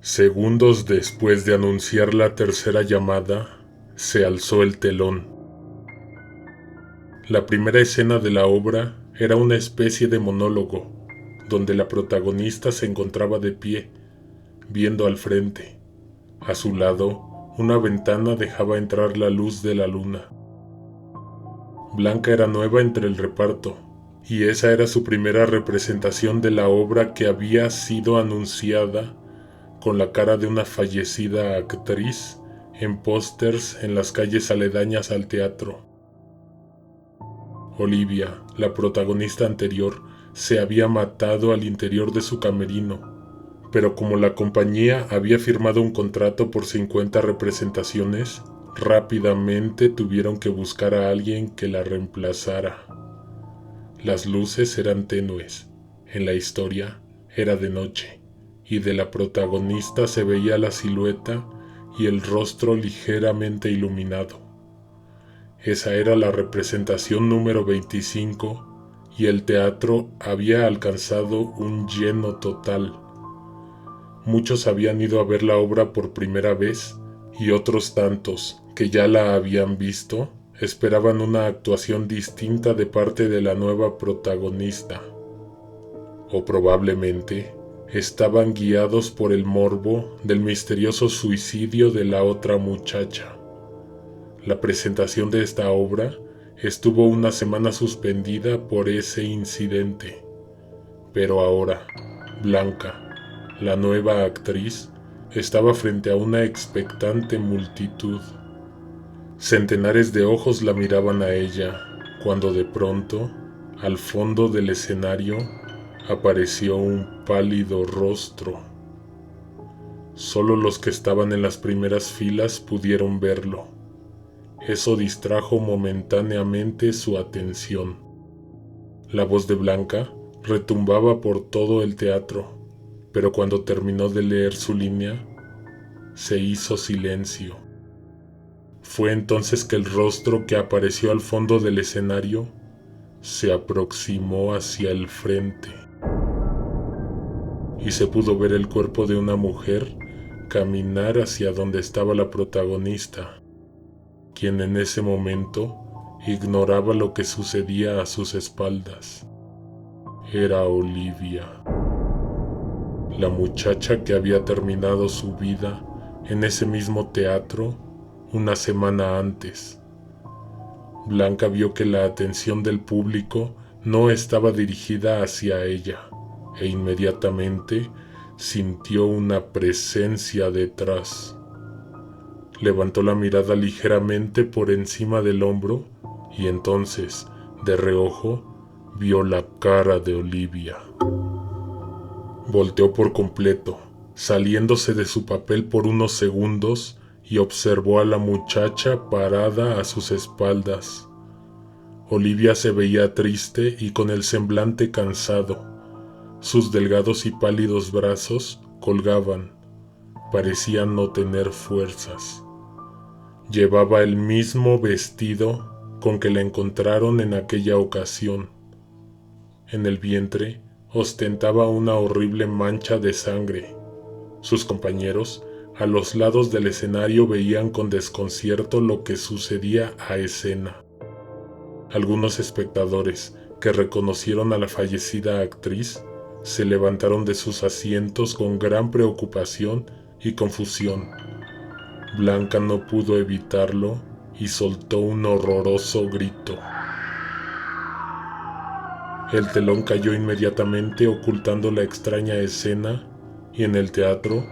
Segundos después de anunciar la tercera llamada, se alzó el telón. La primera escena de la obra era una especie de monólogo, donde la protagonista se encontraba de pie, viendo al frente. A su lado, una ventana dejaba entrar la luz de la luna. Blanca era nueva entre el reparto, y esa era su primera representación de la obra que había sido anunciada con la cara de una fallecida actriz en pósters en las calles aledañas al teatro. Olivia, la protagonista anterior, se había matado al interior de su camerino, pero como la compañía había firmado un contrato por 50 representaciones, rápidamente tuvieron que buscar a alguien que la reemplazara. Las luces eran tenues, en la historia era de noche, y de la protagonista se veía la silueta y el rostro ligeramente iluminado. Esa era la representación número 25 y el teatro había alcanzado un lleno total. Muchos habían ido a ver la obra por primera vez y otros tantos, que ya la habían visto, esperaban una actuación distinta de parte de la nueva protagonista. O probablemente estaban guiados por el morbo del misterioso suicidio de la otra muchacha. La presentación de esta obra estuvo una semana suspendida por ese incidente, pero ahora, Blanca, la nueva actriz, estaba frente a una expectante multitud. Centenares de ojos la miraban a ella, cuando de pronto, al fondo del escenario, apareció un pálido rostro. Solo los que estaban en las primeras filas pudieron verlo. Eso distrajo momentáneamente su atención. La voz de Blanca retumbaba por todo el teatro, pero cuando terminó de leer su línea, se hizo silencio. Fue entonces que el rostro que apareció al fondo del escenario se aproximó hacia el frente, y se pudo ver el cuerpo de una mujer caminar hacia donde estaba la protagonista, quien en ese momento ignoraba lo que sucedía a sus espaldas. Era Olivia, la muchacha que había terminado su vida en ese mismo teatro una semana antes. Blanca vio que la atención del público no estaba dirigida hacia ella, e inmediatamente sintió una presencia detrás. Levantó la mirada ligeramente por encima del hombro y entonces, de reojo, vio la cara de Olivia. Volteó por completo, saliéndose de su papel por unos segundos, y observó a la muchacha parada a sus espaldas. Olivia se veía triste y con el semblante cansado. Sus delgados y pálidos brazos colgaban, parecían no tener fuerzas. Llevaba el mismo vestido con que la encontraron en aquella ocasión. En el vientre ostentaba una horrible mancha de sangre. Sus compañeros, a los lados del escenario, veían con desconcierto lo que sucedía a escena. Algunos espectadores que reconocieron a la fallecida actriz se levantaron de sus asientos con gran preocupación y confusión. Blanca no pudo evitarlo y soltó un horroroso grito. El telón cayó inmediatamente, ocultando la extraña escena, y en el teatro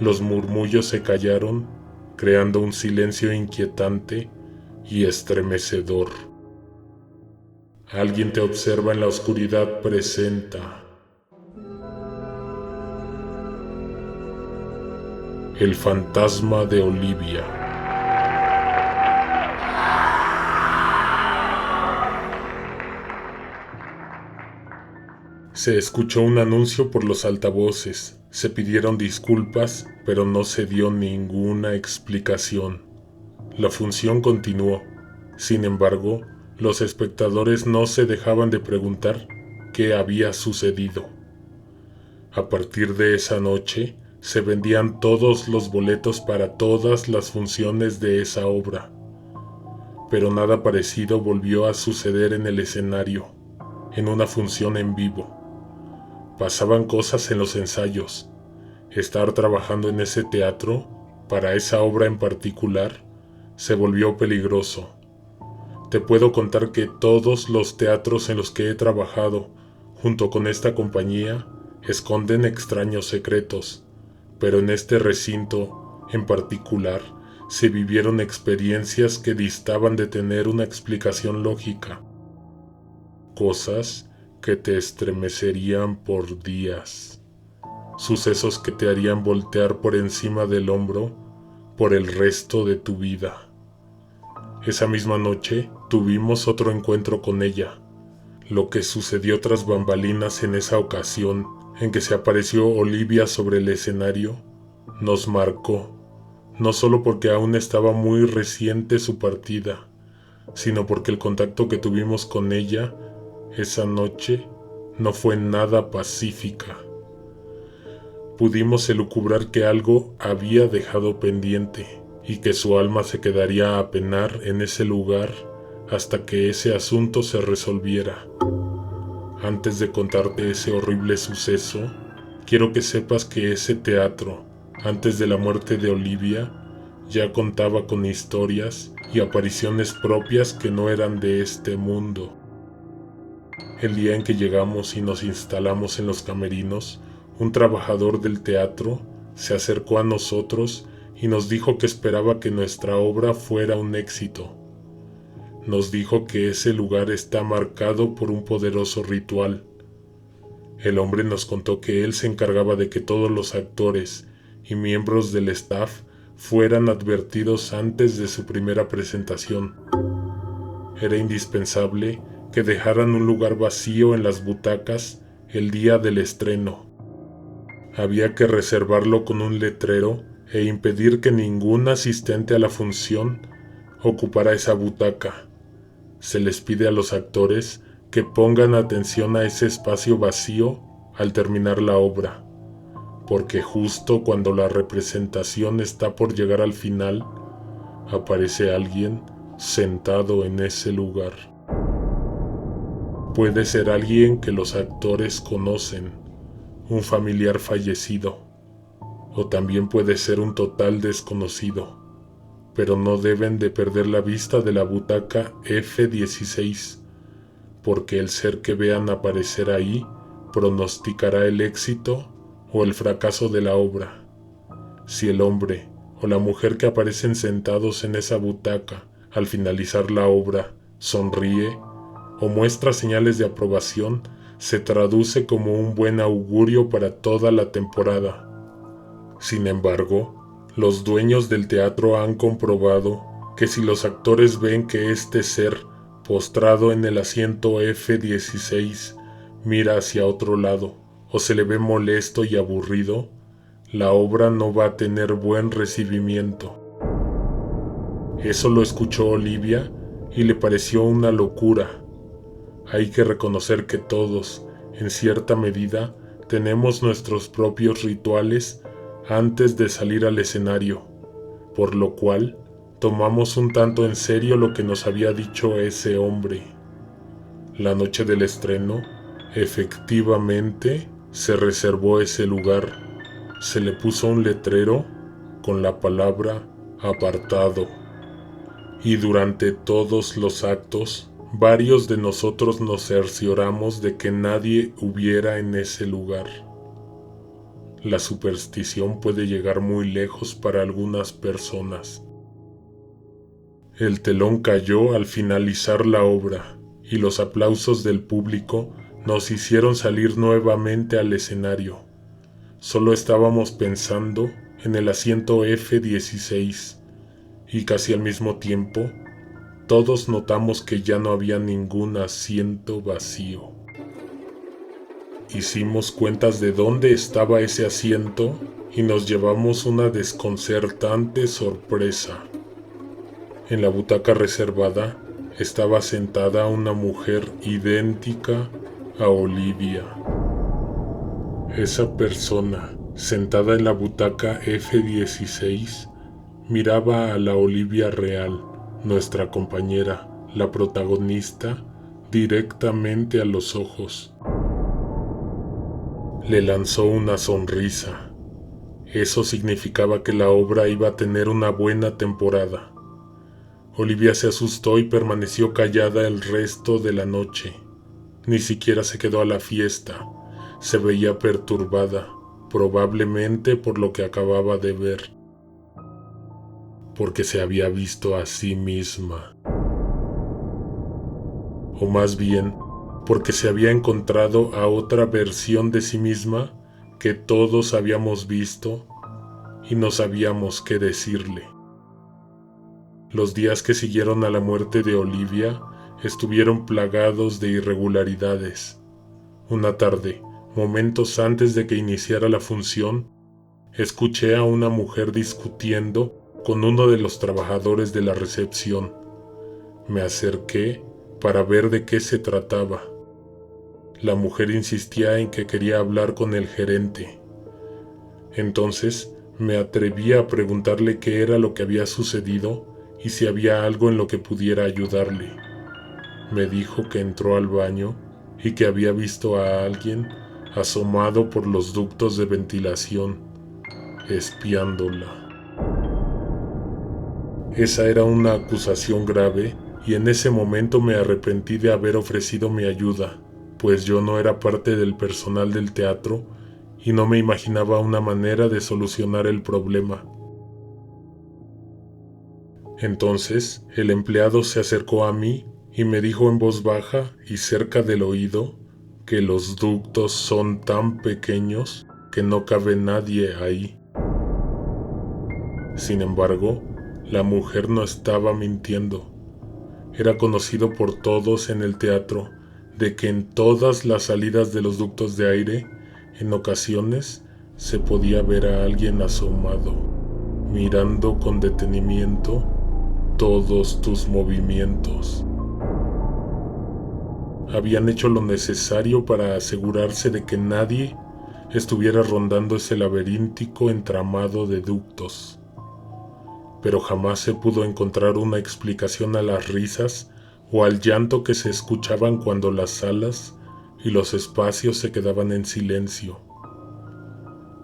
los murmullos se callaron, creando un silencio inquietante y estremecedor. Alguien te observa en la oscuridad, presenta. El fantasma de Olivia. Se escuchó un anuncio por los altavoces, se pidieron disculpas, pero no se dio ninguna explicación. La función continuó. Sin embargo, los espectadores no se dejaban de preguntar qué había sucedido. A partir de esa noche, se vendían todos los boletos para todas las funciones de esa obra. Pero nada parecido volvió a suceder en el escenario, en una función en vivo. Pasaban cosas en los ensayos. Estar trabajando en ese teatro, para esa obra en particular, se volvió peligroso. Te puedo contar que todos los teatros en los que he trabajado, junto con esta compañía, esconden extraños secretos, pero en este recinto, en particular, se vivieron experiencias que distaban de tener una explicación lógica. Cosas que te estremecerían por días. Sucesos que te harían voltear por encima del hombro por el resto de tu vida. Esa misma noche tuvimos otro encuentro con ella. Lo que sucedió tras bambalinas en esa ocasión en que se apareció Olivia sobre el escenario nos marcó, no solo porque aún estaba muy reciente su partida, sino porque el contacto que tuvimos con ella esa noche no fue nada pacífica. Pudimos elucubrar que algo había dejado pendiente y que su alma se quedaría a penar en ese lugar hasta que ese asunto se resolviera. Antes de contarte ese horrible suceso, quiero que sepas que ese teatro, antes de la muerte de Olivia, ya contaba con historias y apariciones propias que no eran de este mundo. El día en que llegamos y nos instalamos en los camerinos, un trabajador del teatro se acercó a nosotros y nos dijo que esperaba que nuestra obra fuera un éxito. Nos dijo que ese lugar está marcado por un poderoso ritual. El hombre nos contó que él se encargaba de que todos los actores y miembros del staff fueran advertidos antes de su primera presentación. Era indispensable que dejaran un lugar vacío en las butacas el día del estreno. Había que reservarlo con un letrero e impedir que ningún asistente a la función ocupara esa butaca. Se les pide a los actores que pongan atención a ese espacio vacío al terminar la obra, porque justo cuando la representación está por llegar al final, aparece alguien sentado en ese lugar. Puede ser alguien que los actores conocen, un familiar fallecido, o también puede ser un total desconocido, pero no deben de perder la vista de la butaca F16, porque el ser que vean aparecer ahí pronosticará el éxito o el fracaso de la obra. Si el hombre o la mujer que aparecen sentados en esa butaca al finalizar la obra sonríe o muestra señales de aprobación, se traduce como un buen augurio para toda la temporada. Sin embargo, los dueños del teatro han comprobado que si los actores ven que este ser postrado en el asiento F16 mira hacia otro lado o se le ve molesto y aburrido, la obra no va a tener buen recibimiento. Eso lo escuchó Olivia y le pareció una locura. Hay que reconocer que todos, en cierta medida, tenemos nuestros propios rituales antes de salir al escenario, por lo cual tomamos un tanto en serio lo que nos había dicho ese hombre. La noche del estreno, efectivamente, se reservó ese lugar. Se le puso un letrero con la palabra apartado. Y durante todos los actos, varios de nosotros nos cercioramos de que nadie hubiera en ese lugar. La superstición puede llegar muy lejos para algunas personas. El telón cayó al finalizar la obra y los aplausos del público nos hicieron salir nuevamente al escenario. Solo estábamos pensando en el asiento F16 y casi al mismo tiempo todos notamos que ya no había ningún asiento vacío. Hicimos cuentas de dónde estaba ese asiento y nos llevamos una desconcertante sorpresa. En la butaca reservada estaba sentada una mujer idéntica a Olivia. Esa persona Sentada en la butaca F-16, miraba a la Olivia real, nuestra compañera, la protagonista, directamente a los ojos. Le lanzó una sonrisa. Eso significaba que la obra iba a tener una buena temporada. Olivia se asustó y permaneció callada el resto de la noche. Ni siquiera se quedó a la fiesta. Se veía perturbada, probablemente por lo que acababa de ver, porque se había visto a sí misma. O más bien, porque se había encontrado a otra versión de sí misma que todos habíamos visto y no sabíamos qué decirle. Los días que siguieron a la muerte de Olivia estuvieron plagados de irregularidades. Una tarde, momentos antes de que iniciara la función, escuché a una mujer discutiendo con uno de los trabajadores de la recepción. Me acerqué para ver de qué se trataba. La mujer insistía en que quería hablar con el gerente. Entonces me atreví a preguntarle qué era lo que había sucedido y si había algo en lo que pudiera ayudarle. Me dijo que entró al baño y que había visto a alguien asomado por los ductos de ventilación, espiándola. Esa era una acusación grave y en ese momento me arrepentí de haber ofrecido mi ayuda, pues yo no era parte del personal del teatro y no me imaginaba una manera de solucionar el problema. Entonces, el empleado se acercó a mí y me dijo en voz baja y cerca del oído que los ductos son tan pequeños que no cabe nadie ahí. Sin embargo, la mujer no estaba mintiendo. Era conocido por todos en el teatro de que en todas las salidas de los ductos de aire, en ocasiones, se podía ver a alguien asomado, mirando con detenimiento todos tus movimientos. Habían hecho lo necesario para asegurarse de que nadie estuviera rondando ese laberíntico entramado de ductos. Pero jamás se pudo encontrar una explicación a las risas o al llanto que se escuchaban cuando las salas y los espacios se quedaban en silencio.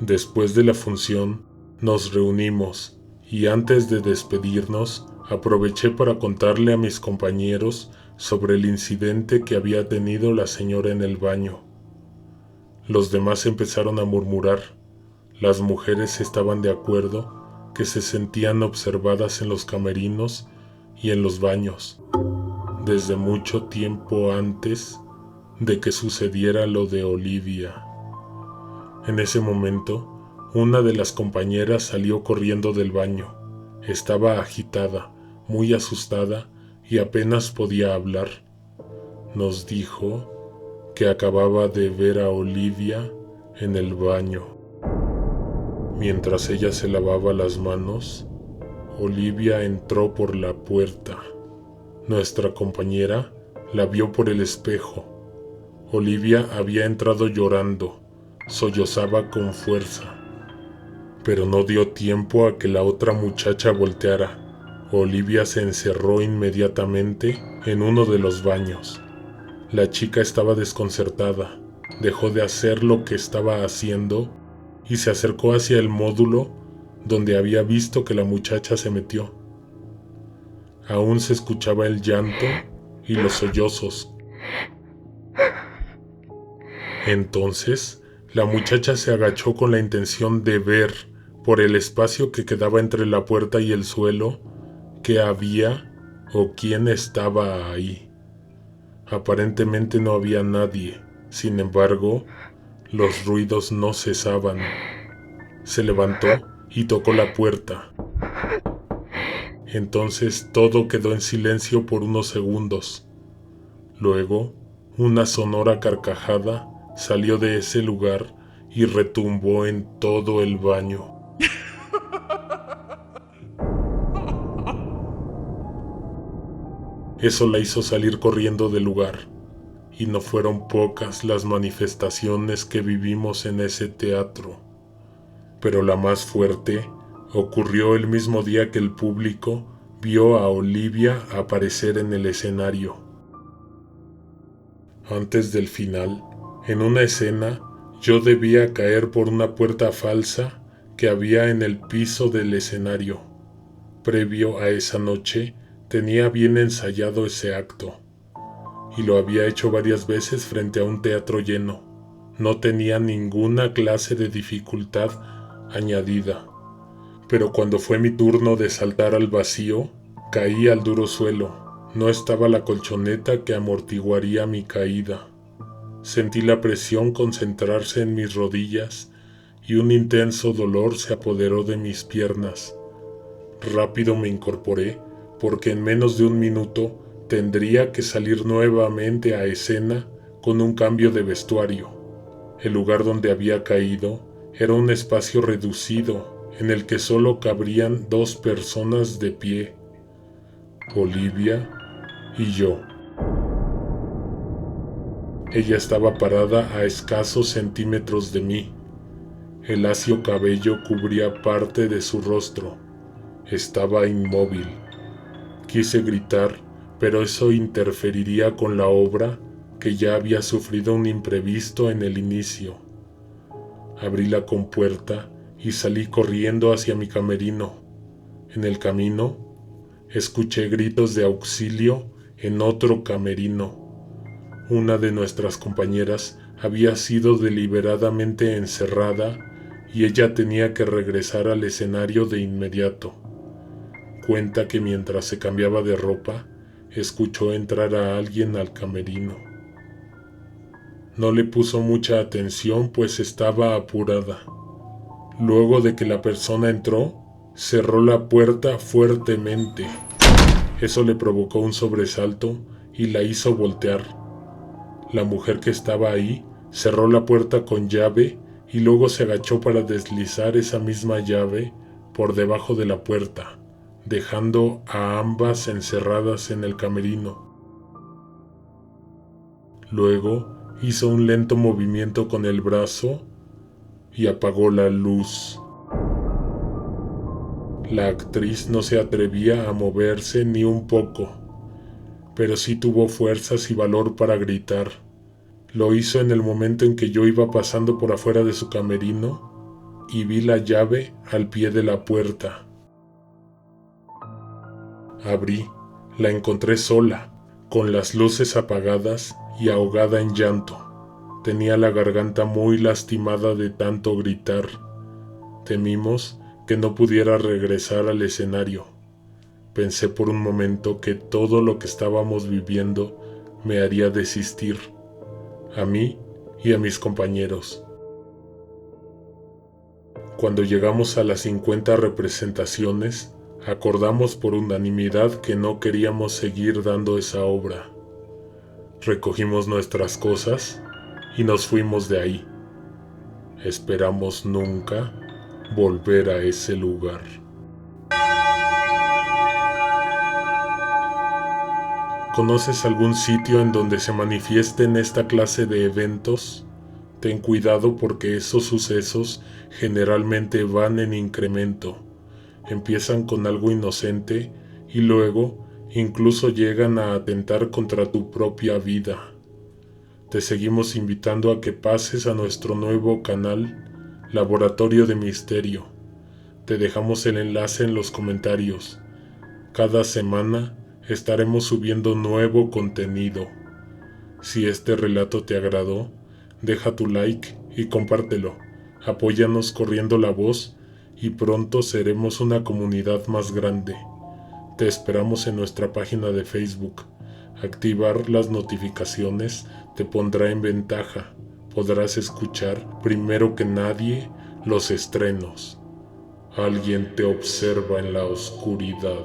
Después de la función, nos reunimos y antes de despedirnos, aproveché para contarle a mis compañeros sobre el incidente que había tenido la señora en el baño. Los demás empezaron a murmurar. Las mujeres estaban de acuerdo que se sentían observadas en los camerinos y en los baños, desde mucho tiempo antes de que sucediera lo de Olivia. En ese momento, una de las compañeras salió corriendo del baño. Estaba agitada, muy asustada y apenas podía hablar. Nos dijo que acababa de ver a Olivia en el baño. Mientras ella se lavaba las manos, Olivia entró por la puerta. Nuestra compañera la vio por el espejo. Olivia había entrado llorando, sollozaba con fuerza, pero no dio tiempo a que la otra muchacha volteara. Olivia se encerró inmediatamente en uno de los baños. La chica estaba desconcertada, dejó de hacer lo que estaba haciendo y se acercó hacia el módulo donde había visto que la muchacha se metió. Aún se escuchaba el llanto y los sollozos. Entonces, la muchacha se agachó con la intención de ver, por el espacio que quedaba entre la puerta y el suelo, qué había o quién estaba ahí. Aparentemente no había nadie. Sin embargo, los ruidos no cesaban. Se levantó y tocó la puerta. Entonces todo quedó en silencio por unos segundos. Luego, una sonora carcajada salió de ese lugar y retumbó en todo el baño. Eso la hizo salir corriendo del lugar, y no fueron pocas las manifestaciones que vivimos en ese teatro. pero la más fuerte ocurrió el mismo día que el público vio a Olivia aparecer en el escenario. Antes del final, en una escena, yo debía caer por una puerta falsa que había en el piso del escenario. Previo a esa noche, tenía bien ensayado ese acto, y lo había hecho varias veces frente a un teatro lleno. No tenía ninguna clase de dificultad añadida. Pero cuando fue mi turno de saltar al vacío, caí al duro suelo. No estaba la colchoneta que amortiguaría mi caída. Sentí la presión concentrarse en mis rodillas y un intenso dolor se apoderó de mis piernas. Rápido me incorporé, porque en menos de un minuto tendría que salir nuevamente a escena con un cambio de vestuario. El lugar donde había caído era un espacio reducido en el que solo cabrían 2 personas de pie, Olivia y yo. Ella estaba parada a escasos centímetros de mí. El lacio cabello cubría parte de su rostro. Estaba inmóvil. Quise gritar, pero eso interferiría con la obra que ya había sufrido un imprevisto en el inicio. Abrí la compuerta y salí corriendo hacia mi camerino. En el camino, escuché gritos de auxilio en otro camerino. Una de nuestras compañeras había sido deliberadamente encerrada y ella tenía que regresar al escenario de inmediato. Cuenta que mientras se cambiaba de ropa, escuchó entrar a alguien al camerino. No le puso mucha atención pues estaba apurada. Luego de que la persona entró, cerró la puerta fuertemente. Eso le provocó un sobresalto y la hizo voltear. La mujer que estaba ahí cerró la puerta con llave y luego se agachó para deslizar esa misma llave por debajo de la puerta, dejando a ambas encerradas en el camerino. Luego hizo un lento movimiento con el brazo y apagó la luz. La actriz no se atrevía a moverse ni un poco, pero sí tuvo fuerzas y valor para gritar. Lo hizo en el momento en que yo iba pasando por afuera de su camerino y vi la llave al pie de la puerta. Abrí, la encontré sola, con las luces apagadas y ahogada en llanto. Tenía la garganta muy lastimada de tanto gritar. Temimos que no pudiera regresar al escenario. Pensé por un momento que todo lo que estábamos viviendo me haría desistir, a mí y a mis compañeros. Cuando llegamos a las 50 representaciones, acordamos por unanimidad que no queríamos seguir dando esa obra. Recogimos nuestras cosas y nos fuimos de ahí. Esperamos nunca volver a ese lugar. ¿Conoces algún sitio en donde se manifiesten esta clase de eventos? Ten cuidado porque esos sucesos generalmente van en incremento. Empiezan con algo inocente y luego incluso llegan a atentar contra tu propia vida. Te seguimos invitando a que pases a nuestro nuevo canal, Laboratorio de Misterio. Te dejamos el enlace en los comentarios. Cada semana estaremos subiendo nuevo contenido. Si este relato te agradó, deja tu like y compártelo. Apóyanos corriendo la voz y pronto seremos una comunidad más grande. Te esperamos en nuestra página de Facebook. Activar las notificaciones te pondrá en ventaja. Podrás escuchar primero que nadie los estrenos. Alguien te observa en la oscuridad.